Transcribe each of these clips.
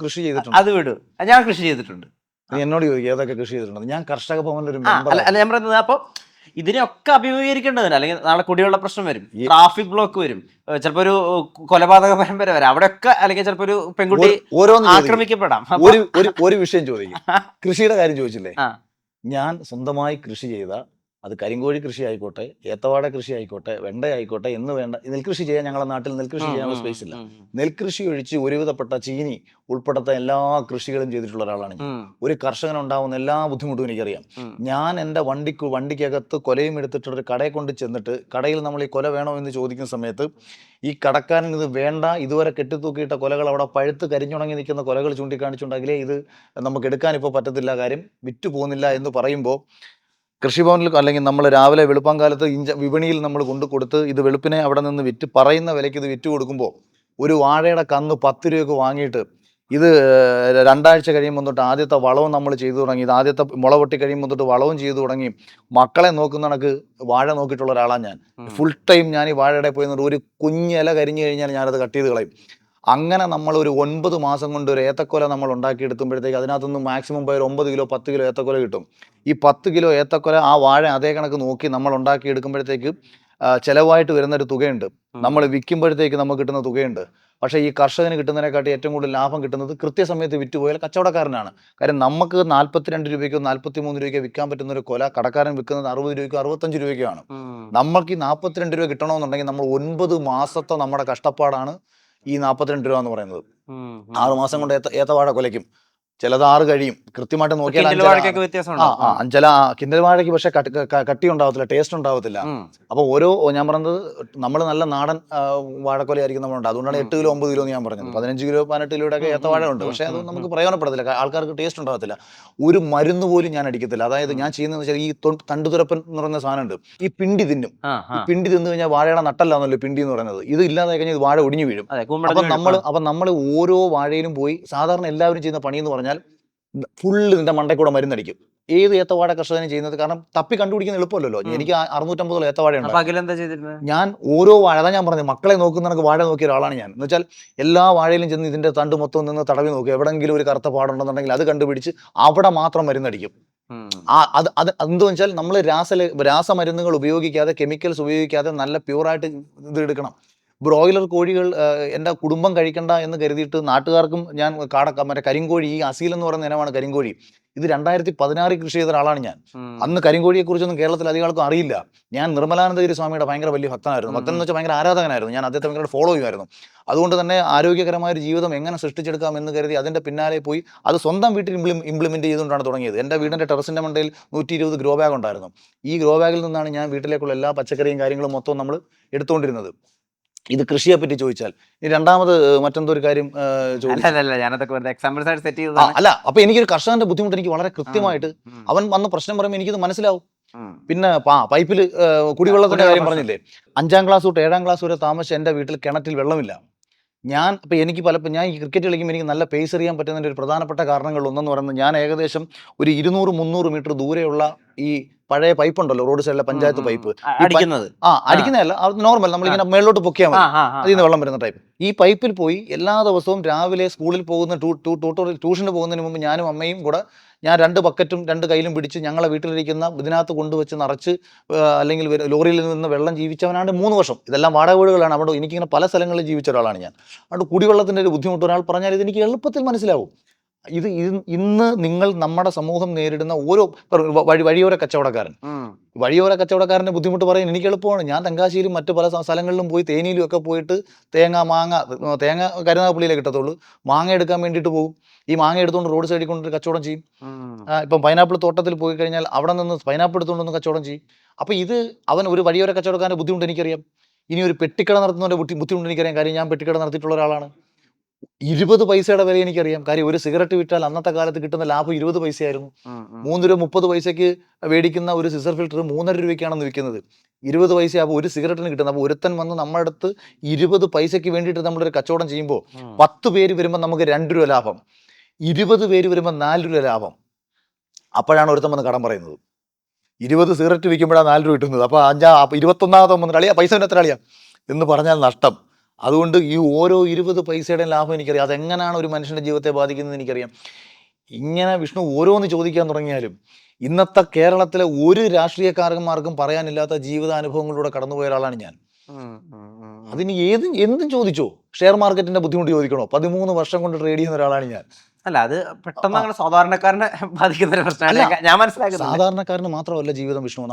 കൃഷി ചെയ്തിട്ടുണ്ട്. അത് വിടൂ, ഞാൻ കൃഷി ചെയ്തിട്ടുണ്ട്. നീ എന്നോട് ചോദിക്കും ഏതൊക്കെ കൃഷി ചെയ്തിട്ടുണ്ട്. ഞാൻ കർഷക ഭവനിൽ ഒരു അല്ല ഞാൻ പറയുന്നത്, അപ്പൊ ഇതിനൊക്കെ അഭിമുഖീകരിക്കേണ്ടതില്ല. അല്ലെങ്കിൽ നാളെ കുടിവെള്ള പ്രശ്നം വരും, ട്രാഫിക് ബ്ലോക്ക് വരും, ചിലപ്പോ ഒരു കൊലപാതക പരമ്പര വരും, അവിടെയൊക്കെ അല്ലെങ്കിൽ ചിലപ്പോ ഒരു പെൺകുട്ടി ആക്രമിക്കപ്പെടാം. ഒരു വിഷയം ചോദിക്കും. കൃഷിയുടെ കാര്യം ചോദിച്ചില്ലേ, ഞാൻ സ്വന്തമായി കൃഷി ചെയ്ത, അത് കരിങ്കോഴി കൃഷി ആയിക്കോട്ടെ, ഏത്തവാഴ കൃഷി ആയിക്കോട്ടെ, വെണ്ട ആയിക്കോട്ടെ, എന്ന് വേണ്ട നെൽകൃഷി ചെയ്യാൻ ഞങ്ങളുടെ നാട്ടിൽ നെൽകൃഷി ചെയ്യാനുള്ള സ്പേസ് ഇല്ല. നെൽകൃഷി ഒഴിച്ച് ഒരുവിധപ്പെട്ട ചീനി ഉൾപ്പെടുത്ത എല്ലാ കൃഷികളും ചെയ്തിട്ടുള്ള ഒരാളാണ് ഞാൻ. ഒരു കർഷകനുണ്ടാവുന്ന എല്ലാ ബുദ്ധിമുട്ടും എനിക്കറിയാം. ഞാൻ എൻ്റെ വണ്ടിക്കകത്ത് കൊലയും എടുത്തിട്ടൊരു കടയെ കൊണ്ട് ചെന്നിട്ട്, കടയിൽ നമ്മൾ ഈ കൊല വേണോ എന്ന് ചോദിക്കുന്ന സമയത്ത് ഈ കടക്കാരൻ ഇത് വേണ്ട, ഇതുവരെ കെട്ടിത്തൂക്കിയിട്ട കൊലകൾ, അവിടെ പഴുത്ത് കരിഞ്ഞുണങ്ങി നിൽക്കുന്ന കൊലകൾ ചൂണ്ടിക്കാണിച്ചുണ്ടെങ്കിലേ ഇത് നമുക്ക് എടുക്കാൻ ഇപ്പോൾ പറ്റത്തില്ല, കാര്യം വിറ്റ് പോകുന്നില്ല എന്ന് പറയുമ്പോൾ, കൃഷിഭവനിൽ അല്ലെങ്കിൽ നമ്മൾ രാവിലെ വെളുപ്പാങ്കാലത്ത് വിപണിയിൽ നമ്മൾ കൊടുത്ത് ഇത് വെളുപ്പിനെ അവിടെ നിന്ന് വിറ്റ് പറയുന്ന വിലയ്ക്ക് ഇത് വിറ്റ് കൊടുക്കുമ്പോൾ, ഒരു വാഴയുടെ കന്ന് 10 രൂപയ്ക്ക് വാങ്ങിയിട്ട് ഇത് 2 ആഴ്ച കഴിയുമ്പോൾ തൊട്ട് ആദ്യത്തെ വളവും നമ്മൾ ചെയ്തു തുടങ്ങി, ഇത് ആദ്യത്തെ മുള പൊട്ടി കഴിയുമ്പോൾ തൊട്ട് വളവും ചെയ്തു തുടങ്ങി, മക്കളെ നോക്കുന്ന കണക്ക് വാഴ നോക്കിയിട്ടുള്ള ഒരാളാണ് ഞാൻ. ഫുൾ ടൈം ഞാൻ ഈ വാഴയുടെ പോയി ഒരു കുഞ്ഞില കരിഞ്ഞു കഴിഞ്ഞാൽ ഞാനത് കട്ട് ചെയ്ത് കളയും. അങ്ങനെ നമ്മൾ ഒരു 9 മാസം കൊണ്ട് ഒരു ഏത്തക്കൊല നമ്മൾ ഉണ്ടാക്കിയെടുക്കുമ്പോഴത്തേക്ക് അതിനകത്തുനിന്ന് മാക്സിമം പോയ 9 കിലോ 10 കിലോ ഏത്തക്കൊല കിട്ടും. ഈ 10 കിലോ ഏത്തക്കൊല ആ വാഴ അതേ കണക്ക് നോക്കി നമ്മൾ ഉണ്ടാക്കിയെടുക്കുമ്പോഴത്തേക്ക് ചിലവായിട്ട് വരുന്നൊരു തുകയുണ്ട്, നമ്മൾ വിൽക്കുമ്പോഴത്തേക്ക് നമുക്ക് കിട്ടുന്ന തുകയുണ്ട്. പക്ഷേ ഈ കർഷകന് കിട്ടുന്നതിനെക്കാട്ടി ഏറ്റവും കൂടുതൽ ലാഭം കിട്ടുന്നത് കൃത്യസമയത്ത് വിറ്റുപോയാൽ കച്ചവടക്കാരനാണ്. കാര്യം നമുക്ക് 42 രൂപയ്ക്കോ 43 രൂപയ്ക്കോ വിൽക്കാൻ പറ്റുന്ന ഒരു കൊല കടക്കാരൻ വിൽക്കുന്നത് 60 രൂപയ്ക്കോ 65 രൂപയ്ക്കോ ആണ്. നമ്മൾക്ക് ഈ 42 രൂപ കിട്ടണമെന്നുണ്ടെങ്കിൽ നമ്മൾ 9 മാസത്തെ നമ്മുടെ കഷ്ടപ്പാടാണ് ഈ 42 രൂപ എന്ന് പറയുന്നത്. 6 മാസം കൊണ്ട് ഏത്തവാഴ കൊലയ്ക്കും, ചിലത് 6 കഴിയും. കൃത്യമായിട്ട് നോക്കിയാൽ ചില കിൻഡൽ വാഴയ്ക്ക് പക്ഷെ കട്ടി ഉണ്ടാവത്തില്ല, ടേസ്റ്റ് ഉണ്ടാവത്തില്ല. അപ്പൊ ഞാൻ പറഞ്ഞത് നമ്മൾ നല്ല നാടൻ വാഴക്കൊലയായിരിക്കും നമ്മളുണ്ട്. അതുകൊണ്ടാണ് 8 കിലോ 9 കിലോ എന്ന് ഞാൻ പറഞ്ഞത്. 15 കിലോ 18 കിലോയുടെ ഒക്കെ ഏത്തവാഴ ഉണ്ട്. പക്ഷെ അത് നമുക്ക് പ്രയോജനപ്പെടത്തില്ല, ആൾക്കാർക്ക് ടേസ്റ്റ് ഉണ്ടാകത്തില്ല. ഒരു മരുന്ന് പോലും ഞാൻ അടിക്കത്തില്ല. അതായത് ഞാൻ ചെയ്യുന്നത് വെച്ചാൽ ഈ തണ്ടുതുരപ്പൻ എന്ന് പറയുന്ന സാധനമുണ്ട്, ഈ പിണ്ടി തിന്നും. ഈ പിണ്ടി തിന്നു കഴിഞ്ഞാൽ വാഴയുടെ നട്ടല്ലാന്നല്ലോ പിണ്ടി എന്ന് പറയുന്നത്. ഇത് ഇല്ലാതെ കഴിഞ്ഞാൽ വാഴ ഒടിഞ്ഞു വീഴും. അപ്പൊ നമ്മൾ ഓരോ വാഴയിലും പോയി സാധാരണ എല്ലാവരും ചെയ്യുന്ന പണി എന്ന് പറഞ്ഞാൽ ഫുള്ള് നിന്റെ മണ്ടയിൽ കൂടെ മരുന്നടിക്കും. ഏത് ഏത്തവാഴ കർഷകനും ചെയ്യുന്നത്, കാരണം തപ്പി കണ്ടുപിടിക്കുന്ന എളുപ്പമല്ലോ. എനിക്ക് 650 ഏത്തവാഴ ഉണ്ട്. ഞാൻ ഓരോ വാഴ, അതാ ഞാൻ പറഞ്ഞത്, മക്കളെ നോക്കുന്ന വാഴ നോക്കിയ ഒരാളാണ് ഞാൻ. എന്ന് വെച്ചാൽ എല്ലാ വാഴയിലും ചെന്ന് ഇതിന്റെ തണ്ട് മൊത്തം നിന്ന് തടവി നോക്കും, എവിടെങ്കിലും ഒരു കറുത്ത പാടുണ്ടെന്നുണ്ടെങ്കിൽ അത് കണ്ടുപിടിച്ച് അവിടെ മാത്രം മരുന്നടിക്കും. അത് എന്തെന്ന് വെച്ചാൽ നമ്മൾ രാസമരുന്നുകൾ ഉപയോഗിക്കാതെ, കെമിക്കൽസ് ഉപയോഗിക്കാതെ നല്ല പ്യൂറായിട്ട് ഇത് എടുക്കണം. ബ്രോയിലർ കോഴികൾ എൻ്റെ കുടുംബം കഴിക്കണ്ട എന്ന് കരുതിയിട്ട് നാട്ടുകാർക്കും ഞാൻ മറ്റേ കരിങ്കോഴി, ഈ അസീൽ എന്ന് പറയുന്ന ഇനമാണ് കരിങ്കോഴി. ഇത് 2016 കൃഷി ചെയ്ത ഒരാളാണ് ഞാൻ. അന്ന് കരിങ്കോഴിയെ കുറിച്ചൊന്നും കേരളത്തിൽ അധികം ആൾക്കും അറിയില്ല. ഞാൻ നിർമ്മലാനന്ദഗിരി സ്വാമിയുടെ ഭയങ്കര വലിയ ഭക്തനായിരുന്നു. ഭക്തൻ എന്ന് വെച്ചാൽ ഭയങ്കര ആരാധകനായിരുന്നു. ഞാൻ അദ്ദേഹത്തെ ഭയങ്കര ഫോളോ ചെയ്യുമായിരുന്നു. അതുകൊണ്ട് തന്നെ ആരോഗ്യകരമായ ഒരു ജീവിതം എങ്ങനെ സൃഷ്ടിച്ചെടുക്കാം എന്ന് കരുതി അതിന്റെ പിന്നാലെ പോയി അത് സ്വന്തം വീട്ടിൽ ഇംപ്ലിമെന്റ് ചെയ്തുകൊണ്ടാണ് തുടങ്ങിയത്. എൻ്റെ വീടിന്റെ ടെറസിന്റെ മണ്ടയിൽ 120 ഗ്രോ ബാഗ് ഉണ്ടായിരുന്നു. ഈ ഗ്രോ ബാഗിൽ നിന്നാണ് ഞാൻ വീട്ടിലേക്കുള്ള എല്ലാ പച്ചക്കറിയും കാര്യങ്ങളും മൊത്തം നമ്മൾ എടുത്തുകൊണ്ടിരുന്നത്. ഇത് കൃഷിയെ പറ്റി ചോദിച്ചാൽ ഈ രണ്ടാമത് മറ്റെന്തോ ഒരു കാര്യം അല്ല. അപ്പൊ എനിക്കൊരു കർഷകന്റെ ബുദ്ധിമുട്ട് എനിക്ക് വളരെ കൃത്യമായിട്ട്, അവൻ വന്ന് പ്രശ്നം പറയുമ്പോൾ എനിക്കിത് മനസ്സിലാവും. പിന്നെ പൈപ്പിൽ കുടിവെള്ളത്തിന്റെ കാര്യം പറഞ്ഞില്ലേ, 5ാം ക്ലാസ് തൊട്ട് 7ാം ക്ലാസ് വരെ താമസിച്ച എൻ്റെ വീട്ടിൽ കിണറ്റിൽ വെള്ളമില്ല. ഞാൻ ഈ ക്രിക്കറ്റ് കളിക്കുമ്പോൾ എനിക്ക് നല്ല പേസ് എറിയാൻ പറ്റുന്നതിൻ്റെ ഒരു പ്രധാനപ്പെട്ട കാരണങ്ങളിലൊന്നെന്ന് പറയുന്നത്, ഞാൻ ഏകദേശം ഒരു 200-300 മീറ്റർ ദൂരെയുള്ള ഈ പഴയ പൈപ്പ് ഉണ്ടല്ലോ, റോഡ് സൈഡിലെ പഞ്ചായത്ത് പൈപ്പ്, അടിക്കുന്നതല്ല, നോർമൽ നമ്മളിങ്ങനെ മേളിലോട്ട് പൊക്കിയാൽ മതി, അതിൽ നിന്ന് വെള്ളം വരുന്ന ടൈപ്പ്. ഈ പൈപ്പിൽ പോയി എല്ലാ ദിവസവും രാവിലെ സ്കൂളിൽ പോകുന്ന ട്യൂഷന് പോകുന്നതിന് മുമ്പ് ഞാനും അമ്മയും കൂടെ, ഞാൻ 2 ബക്കറ്റും 2 കയ്യിലും പിടിച്ച് ഞങ്ങളെ വീട്ടിലിരിക്കുന്ന ഇതിനകത്ത് കൊണ്ടുവച്ച് നിറച്ച്, അല്ലെങ്കിൽ ലോറിയിൽ നിന്ന് വെള്ളം ജീവിച്ചവനാണ് 3 വർഷം. ഇതെല്ലാം വാടക വീടുകളാണ്. അവിടെ എനിക്കിങ്ങനെ പല സ്ഥലങ്ങളിൽ ജീവിച്ച ഒരാളാണ് ഞാൻ. അതുകൊണ്ട് കുടിവെള്ളത്തിൻ്റെ ഒരു ബുദ്ധിമുട്ട് ഒരാൾ പറഞ്ഞാൽ ഇതെനിക്ക് എളുപ്പത്തിൽ മനസ്സിലാവും. ഇന്ന് നമ്മുടെ സമൂഹം നേരിടുന്ന ഓരോ വഴിയോര കച്ചവടക്കാരന്റെ ബുദ്ധിമുട്ട് പറയാൻ എനിക്ക് എളുപ്പമാണ്. ഞാൻ തെങ്കാശിയിലും മറ്റു പല സ്ഥലങ്ങളിലും പോയി, തേനിയിലും ഒക്കെ പോയിട്ട് തേങ്ങ കരുനാഗപ്പള്ളിയിലേ കിട്ടത്തുള്ളൂ, മാങ്ങ എടുക്കാൻ വേണ്ടിയിട്ട് പോകും. ഈ മാങ്ങ എടുത്തുകൊണ്ട് റോഡ് സൈഡിൽ കൊണ്ട് കച്ചവടം ചെയ്യും. ഇപ്പം പൈനാപ്പിൾ തോട്ടത്തിൽ പോയി കഴിഞ്ഞാൽ അവിടെ നിന്ന് പൈനാപ്പിൾ എടുത്തുകൊണ്ടൊന്ന് കച്ചവടം ചെയ്യും. അപ്പൊ അവൻ ഒരു വഴിയോര കച്ചവടക്കാരന്റെ ബുദ്ധിമുട്ട് എനിക്കറിയാം. ഇനി ഒരു പെട്ടിക്കട നടത്തുന്നതിന്റെ ബുദ്ധിമുട്ട് എനിക്കറിയാം. കാര്യം ഞാൻ പെട്ടിക്കട നടത്തിയിട്ടുള്ള ഒരാളാണ്. 20 പൈസയുടെ വില എനിക്കറിയാം. കാര്യം ഒരു സിഗരറ്റ് വിറ്റാൽ അന്നത്തെ കാലത്ത് കിട്ടുന്ന ലാഭം 20 പൈസയായിരുന്നു. 3 രൂപ 30 പൈസയ്ക്ക് മേടിക്കുന്ന ഒരു സിസർ ഫിൽറ്റർ 3.5 രൂപയ്ക്കാണെന്ന് വിൽക്കുന്നത്. 20 പൈസയാകുമ്പോൾ ഒരു സിഗരറ്റിന് കിട്ടുന്നത്. അപ്പോൾ ഒരുത്തൻ വന്ന് നമ്മുടെ അടുത്ത് 20 പൈസയ്ക്ക് വേണ്ടിയിട്ട് നമ്മളൊരു കച്ചവടം ചെയ്യുമ്പോൾ 10 പേര് വരുമ്പോൾ നമുക്ക് 2 രൂപ ലാഭം, 20 പേര് വരുമ്പോൾ 4 രൂപ ലാഭം. അപ്പോഴാണ് ഒരുത്തൻ വന്ന് കടം പറയുന്നത്. 20 സിഗരറ്റ് വിൽക്കുമ്പോഴാണ് 4 രൂപ കിട്ടുന്നത്. അപ്പോൾ 21ാമത്തെ വന്നിട്ട് അളിയാ പൈസ എത്ര അളിയാ എന്ന് പറഞ്ഞാൽ നഷ്ടം. അതുകൊണ്ട് ഈ ഓരോ 20 പൈസയുടെയും ലാഭം എനിക്കറിയാം. അതെങ്ങനെയാണ് ഒരു മനുഷ്യൻ്റെ ജീവിതത്തെ ബാധിക്കുന്നത് എനിക്കറിയാം. ഇങ്ങനെ വിഷ്ണു ഓരോന്ന് ചോദിക്കാൻ തുടങ്ങിയാലും ഇന്നത്തെ കേരളത്തിലെ ഒരു രാഷ്ട്രീയക്കാരന്മാർക്കും പറയാനില്ലാത്ത ജീവിതാനുഭവങ്ങളിലൂടെ കടന്നുപോയ ഒരാളാണ് ഞാൻ. അതിന് എന്തും ചോദിച്ചോ. ഷെയർ മാർക്കറ്റിന്റെ ബുദ്ധിമുട്ട് ചോദിക്കണോ? 13 വർഷം കൊണ്ട് ട്രേഡ് ചെയ്യുന്ന ഒരാളാണ് ഞാൻ. അല്ല, അത് പെട്ടെന്ന് അങ്ങനെ സാധാരണക്കാരനെ ബാധിക്കുന്ന ഒരു പ്രശ്നമാണ് ഞാൻ മനസ്സിലാക്കുന്നത്. സാധാരണക്കാരന് മാത്രമല്ല ജീവിതം വിഷ്ണു.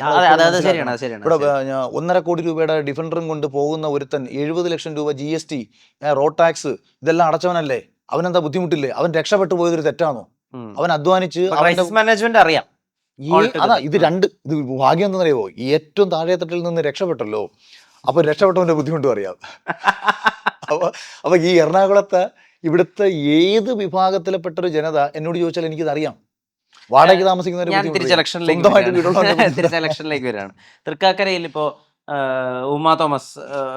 ശരിയാണ്. ഇവിടെ 1.5 കോടി രൂപയുടെ ഡിഫൻഡറും കൊണ്ട് പോകുന്ന ഒരുത്തൻ 70 ലക്ഷം രൂപ GST, റോഡ് ടാക്സ് ഇതെല്ലാം അടച്ചവനല്ലേ? അവനെന്താ ബുദ്ധിമുട്ടില്ലേ? അവൻ രക്ഷപ്പെട്ടു പോയതൊരു തെറ്റാണോ? അവൻ അധ്വാനിച്ച് മാനേജ്മെന്റ് അറിയാം. അതാ ഇത് ഭാഗ്യം എന്താണെന്നറിയോ? ഏറ്റവും താഴെത്തട്ടിൽ നിന്ന് രക്ഷപ്പെട്ടല്ലോ. അപ്പൊ രക്ഷപ്പെട്ടവന്റെ ബുദ്ധിമുട്ടും അറിയാം. അപ്പൊ ഈ എറണാകുളത്തെ ഇവിടുത്തെ ഏത് വിഭാഗത്തിൽപ്പെട്ടൊരു ജനത എന്നോട് ചോദിച്ചാൽ എനിക്കിത് അറിയാം. വാടകയ്ക്ക് താമസിക്കുന്ന തിരിച്ചലക്ഷനിലേക്ക് വരികയാണ്. തൃക്കാക്കരയിൽ ഇപ്പോ ഉമാ തോമസ്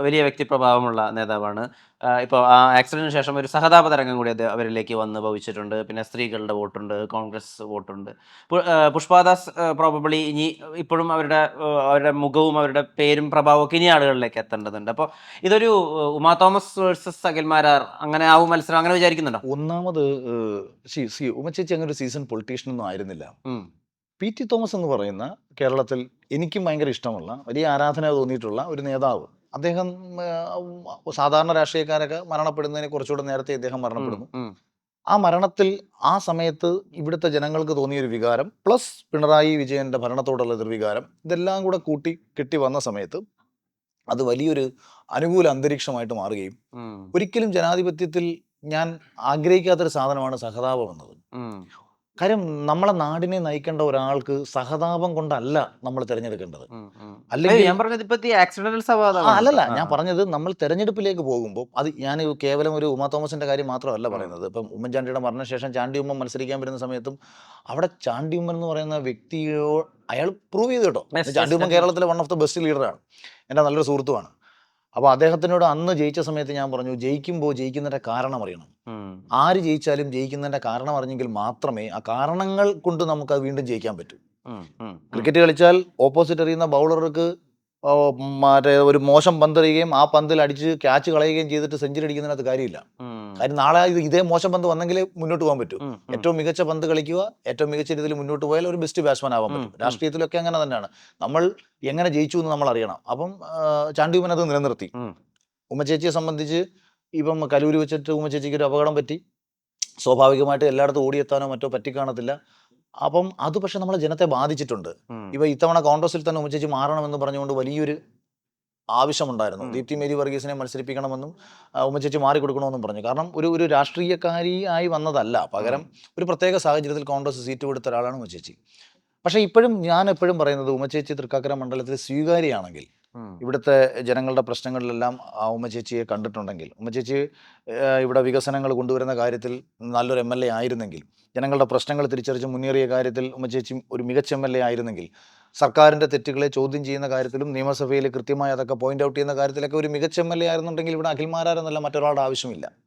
വലിയ വ്യക്തിപ്രഭാവമുള്ള നേതാവാണ്. ഇപ്പോൾ ആ ആക്സിഡന്റിന് ശേഷം ഒരു സഹതാപ തരംഗം കൂടി അവരിലേക്ക് വന്ന് ഭവിച്ചിട്ടുണ്ട്. പിന്നെ സ്ത്രീകളുടെ വോട്ടുണ്ട്, കോൺഗ്രസ് വോട്ടുണ്ട്. പുഷ്പാദാസ് പ്രോബബ്ലി ഇനി ഇപ്പോഴും അവരുടെ മുഖവും അവരുടെ പേരും പ്രഭാവവും ഒക്കെ ഇനി ആളുകളിലേക്ക് എത്തേണ്ടതുണ്ട്. അപ്പോൾ ഇതൊരു ഉമാ തോമസ് വേഴ്സസ് അഖിൽമാരാർ അങ്ങനെ ആവും മത്സരം, അങ്ങനെ വിചാരിക്കുന്നുണ്ടോ? ഒന്നാമത് ഉമ്മച്ചേച്ചി അങ്ങനെ ഒരു സീസൺ പൊളിറ്റീഷ്യൻ ഒന്നും ആയിരുന്നില്ല. PT തോമസ് എന്ന് പറയുന്ന കേരളത്തിൽ എനിക്കും ഭയങ്കര ഇഷ്ടമുള്ള, വലിയ ആരാധന തോന്നിയിട്ടുള്ള ഒരു നേതാവ്. അദ്ദേഹം സാധാരണ രാഷ്ട്രീയക്കാരൊക്കെ മരണപ്പെടുന്നതിന് കുറച്ചുകൂടെ നേരത്തെ ഇദ്ദേഹം മരണപ്പെടുന്നു. ആ മരണത്തിൽ ആ സമയത്ത് ഇവിടുത്തെ ജനങ്ങൾക്ക് തോന്നിയൊരു വികാരം പ്ലസ് പിണറായി വിജയന്റെ ഭരണത്തോടുള്ള എതിർവികാരം ഇതെല്ലാം കൂടെ കൂട്ടി കിട്ടി വന്ന സമയത്ത് അത് വലിയൊരു അനുകൂല അന്തരീക്ഷമായിട്ട് മാറുകയും ഒരിക്കലും ജനാധിപത്യത്തിൽ ഞാൻ ആഗ്രഹിക്കാത്തൊരു സാധനമാണ് സഹതാപം എന്നത്. കാര്യം നമ്മളെ നാടിനെ നയിക്കേണ്ട ഒരാൾക്ക് സഹതാപം കൊണ്ടല്ല നമ്മൾ തിരഞ്ഞെടുക്കേണ്ടത്. അല്ലെങ്കിൽ അല്ലല്ല, ഞാൻ പറഞ്ഞത് നമ്മൾ തെരഞ്ഞെടുപ്പിലേക്ക് പോകുമ്പോൾ അത് ഞാൻ കേവലം ഒരു ഉമാ തോമസിന്റെ കാര്യം മാത്രമല്ല പറയുന്നത്. ഇപ്പം ഉമ്മൻചാണ്ടിയുടെ മരണശേഷം ചാണ്ടി ഉമ്മൻ മത്സരിക്കാൻ വരുന്ന സമയത്തും അവിടെ ചാണ്ടി ഉമ്മൻ എന്ന് പറയുന്ന വ്യക്തിയോ അയാൾ പ്രൂവ് ചെയ്തു കേട്ടോ. ചാണ്ടി ഉമ്മൻ കേരളത്തിലെ വൺ ഓഫ് ദ ബെസ്റ്റ് ലീഡറാണ്, എൻ്റെ നല്ലൊരു സുഹൃത്തുമാണ്. അപ്പോൾ അദ്ദേഹത്തിനോട് അന്ന് ജയിച്ച സമയത്ത് ഞാൻ പറഞ്ഞു, ജയിക്കുമ്പോൾ ജയിക്കുന്നതിന്റെ കാരണം അറിയണം. ആര് ജയിച്ചാലും ജയിക്കുന്നതിന്റെ കാരണം അറിഞ്ഞെങ്കിൽ മാത്രമേ ആ കാരണങ്ങൾ കൊണ്ട് നമുക്ക് അത് വീണ്ടും ജയിക്കാൻ പറ്റൂ. ക്രിക്കറ്റ് കളിച്ചാൽ ഓപ്പോസിറ്റ് എറിയുന്ന ബൗളർക്ക് മറ്റേ ഒരു മോശം പന്ത് എറിയുകയും ആ പന്തിൽ അടിച്ച് ക്യാച്ച് കളയുകയും ചെയ്തിട്ട് സെഞ്ചുറി അടിക്കുന്നതിനകത്ത് കാര്യമില്ല. കാര്യം നാളെ ഇതേ മോശം പന്ത് വന്നെങ്കിലേ മുന്നോട്ട് പോകാൻ പറ്റൂ. ഏറ്റവും മികച്ച പന്ത് കളിക്കുക, ഏറ്റവും മികച്ച രീതിയിൽ മുന്നോട്ട് പോയാൽ ഒരു ബെസ്റ്റ് ബാറ്റ്സ്മാൻ ആവാൻ പറ്റും. രാഷ്ട്രീയത്തിലൊക്കെ അങ്ങനെ തന്നെയാണ്. നമ്മൾ എങ്ങനെ ജയിച്ചു എന്ന് നമ്മൾ അറിയണം. അപ്പം ചാണ്ടി ഉമ്മൻ അത് നിലനിർത്തി. ഉമ്മച്ചേച്ചിയെ സംബന്ധിച്ച് ഇപ്പം കലൂര് വെച്ചിട്ട് ഉമ്മച്ചേച്ചിക്ക് ഒരു അപകടം പറ്റി. സ്വാഭാവികമായിട്ട് എല്ലായിടത്തും ഓടിയെത്താനോ മറ്റോ പറ്റിക്കാണത്തില്ല. അപ്പം അത് പക്ഷെ നമ്മളെ ജനത്തെ ബാധിച്ചിട്ടുണ്ട്. ഇത്തവണ കോൺഗ്രസിൽ തന്നെ ഉമ്മച്ചേച്ചി മാറണമെന്ന് പറഞ്ഞുകൊണ്ട് വലിയൊരു ആവശ്യമുണ്ടായിരുന്നു. ദീപ്തി മേരി വർഗീസിനെ മത്സരിപ്പിക്കണമെന്നും ഉമ്മച്ചേച്ചി മാറിക്കൊടുക്കണമെന്നും പറഞ്ഞു. കാരണം ഒരു രാഷ്ട്രീയക്കാരിയായി വന്നതല്ല, പകരം ഒരു പ്രത്യേക സാഹചര്യത്തിൽ കോൺഗ്രസ് സീറ്റ് കൊടുത്ത ഒരാളാണ് ഉമ്മച്ചേച്ചി. പക്ഷേ ഞാൻ എപ്പോഴും പറയുന്നത് ഉമ്മച്ചേച്ചി തൃക്കാക്കര മണ്ഡലത്തിൽ സ്വീകാര്യയാണെങ്കിൽ, ഇവിടുത്തെ ജനങ്ങളുടെ പ്രശ്നങ്ങളിലെല്ലാം ഉമ്മച്ചേച്ചിയെ കണ്ടിട്ടുണ്ടെങ്കിൽ, ഉമ്മച്ചേച്ചി ഇവിടെ വികസനങ്ങൾ കൊണ്ടുവരുന്ന കാര്യത്തിൽ നല്ലൊരു MLA ആയിരുന്നെങ്കിൽ, ജനങ്ങളുടെ പ്രശ്നങ്ങൾ തിരിച്ചറിച്ച് മുന്നേറിയ കാര്യത്തിൽ ഉമ്മച്ചേച്ചി ഒരു മികച്ച MLA ആയിരുന്നെങ്കിൽ, സർക്കാരിൻ്റെ തെറ്റുകളെ ചോദ്യം ചെയ്യുന്ന കാര്യത്തിലും നിയമസഭയിൽ കൃത്യമായി അതൊക്കെ പോയിന്റ് ഔട്ട് ചെയ്യുന്ന കാര്യത്തിലൊക്കെ ഒരു മികച്ച MLA ആയിരുന്നുണ്ടെങ്കിൽ ഇവിടെ അഖിൽമാരാരെന്നല്ല മറ്റൊരാളുടെ ആവശ്യമില്ല.